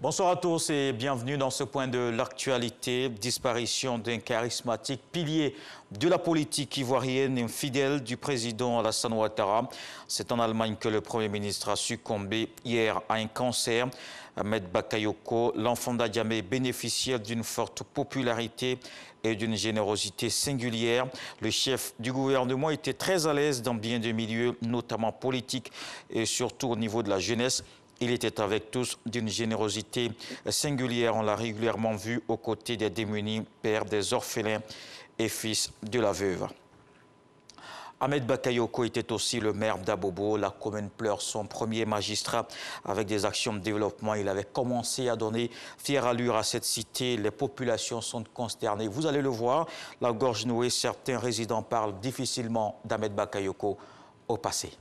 Bonsoir à tous et bienvenue dans ce point de l'actualité. Disparition d'un charismatique pilier de la politique ivoirienne et fidèle du président Alassane Ouattara. C'est en Allemagne que le Premier ministre a succombé hier à un cancer. Ahmed Bakayoko, l'enfant d'Adjamé, bénéficiaire d'une forte popularité et d'une générosité singulière. Le chef du gouvernement était très à l'aise dans bien des milieux, notamment politiques et surtout au niveau de la jeunesse. Il était avec tous d'une générosité singulière. On l'a régulièrement vu aux côtés des démunis, pères des orphelins et fils de la veuve. Ahmed Bakayoko était aussi le maire d'Abobo. La commune pleure son premier magistrat avec des actions de développement. Il avait commencé à donner fière allure à cette cité. Les populations sont consternées. Vous allez le voir, la gorge nouée, certains résidents parlent difficilement d'Ahmed Bakayoko au passé.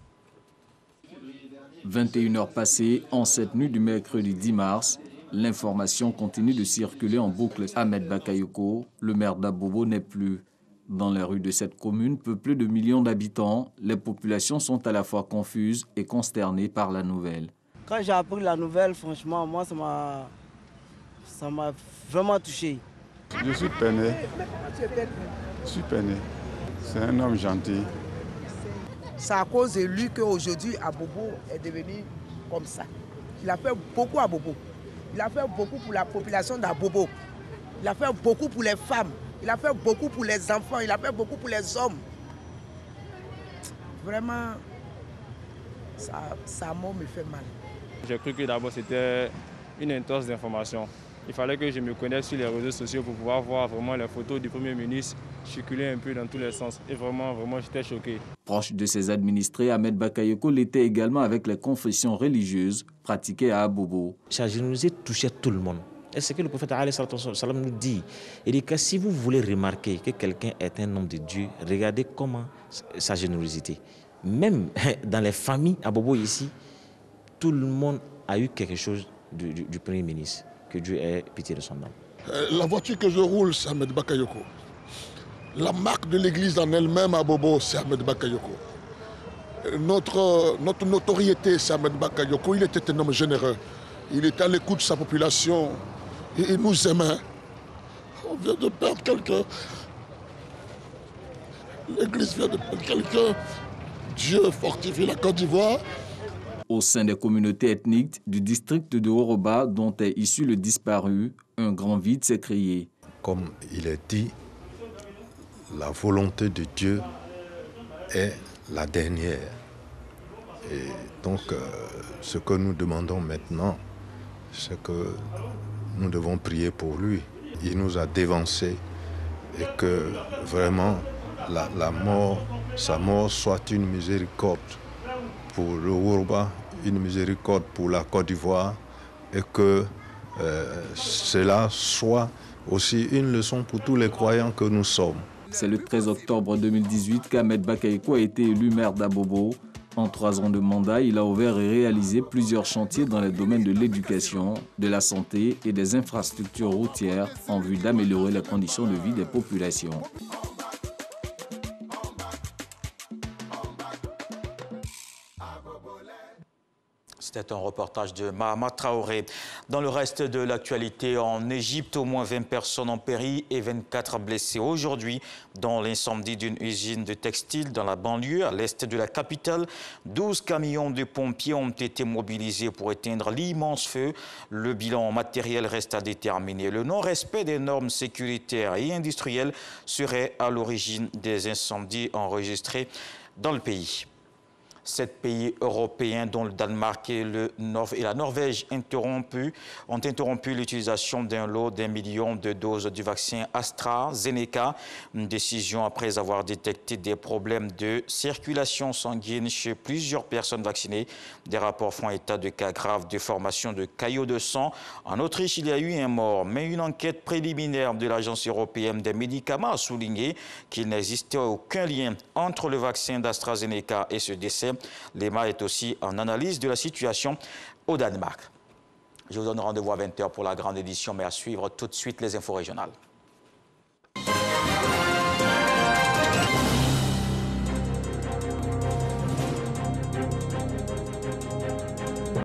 21 heures passées, en cette nuit du mercredi 10 mars, l'information continue de circuler en boucle. Ahmed Bakayoko, le maire d'Abobo, n'est plus. Dans les rues de cette commune, peuplée de millions d'habitants, les populations sont à la fois confuses et consternées par la nouvelle. Quand j'ai appris la nouvelle, franchement, moi, ça m'a vraiment touché. Je suis peiné. C'est un homme gentil. C'est à cause de lui qu'aujourd'hui Abobo est devenu comme ça. Il a fait beaucoup à Abobo. Il a fait beaucoup pour la population d'Abobo. Il a fait beaucoup pour les femmes. Il a fait beaucoup pour les enfants. Il a fait beaucoup pour les hommes. Vraiment, sa mort me fait mal. J'ai cru que d'abord c'était une intense d'information. Il fallait que je me connecte sur les réseaux sociaux pour pouvoir voir vraiment les photos du Premier ministre circuler un peu dans tous les sens. Et vraiment, j'étais choqué. Proche de ses administrés, Ahmed Bakayoko l'était également avec les confessions religieuses pratiquées à Abobo. Sa générosité touchait tout le monde. Et c'est ce que le prophète salam nous dit. Il dit que si vous voulez remarquer que quelqu'un est un homme de Dieu, regardez comment sa générosité. Même dans les familles à Abobo ici, tout le monde a eu quelque chose du Premier ministre. Que Dieu ait pitié de son âme. La voiture que je roule, c'est Ahmed Bakayoko. La marque de l'église en elle-même à Bobo, c'est Ahmed Bakayoko. Notre notoriété, c'est Ahmed Bakayoko. Il était un homme généreux. Il était à l'écoute de sa population. Et il nous aimait. On vient de perdre quelqu'un. L'église vient de perdre quelqu'un. Dieu fortifie la Côte d'Ivoire. Au sein des communautés ethniques du district de Horoba, dont est issu le disparu, un grand vide s'est créé. Comme il est dit, la volonté de Dieu est la dernière. Et donc, ce que nous demandons maintenant, c'est que nous devons prier pour lui. Il nous a dévancés et que vraiment sa mort soit une miséricorde pour le Horoba, une miséricorde pour la Côte d'Ivoire et que cela soit aussi une leçon pour tous les croyants que nous sommes. C'est le 13 octobre 2018 qu'Ahmed Bakayoko a été élu maire d'Abobo. En 3 ans de mandat, il a ouvert et réalisé plusieurs chantiers dans les domaines de l'éducation, de la santé et des infrastructures routières en vue d'améliorer les conditions de vie des populations. C'était un reportage de Mahama Traoré. Dans le reste de l'actualité, en Égypte, au moins 20 personnes ont péri et 24 blessées aujourd'hui dans l'incendie d'une usine de textile dans la banlieue, à l'est de la capitale. 12 camions de pompiers ont été mobilisés pour éteindre l'immense feu. Le bilan matériel reste à déterminer. Le non-respect des normes sécuritaires et industrielles serait à l'origine des incendies enregistrés dans le pays. 7 pays européens, dont le Danemark et la Norvège, ont interrompu l'utilisation d'un lot d'1 million de doses du vaccin AstraZeneca. Une décision après avoir détecté des problèmes de circulation sanguine chez plusieurs personnes vaccinées. Des rapports font état de cas graves de formation de caillots de sang. En Autriche, il y a eu un mort, mais une enquête préliminaire de l'Agence européenne des médicaments a souligné qu'il n'existait aucun lien entre le vaccin d'AstraZeneca et ce décès. L'EMA est aussi en analyse de la situation au Danemark. Je vous donne rendez-vous à 20 h pour la grande édition, mais à suivre tout de suite les infos régionales.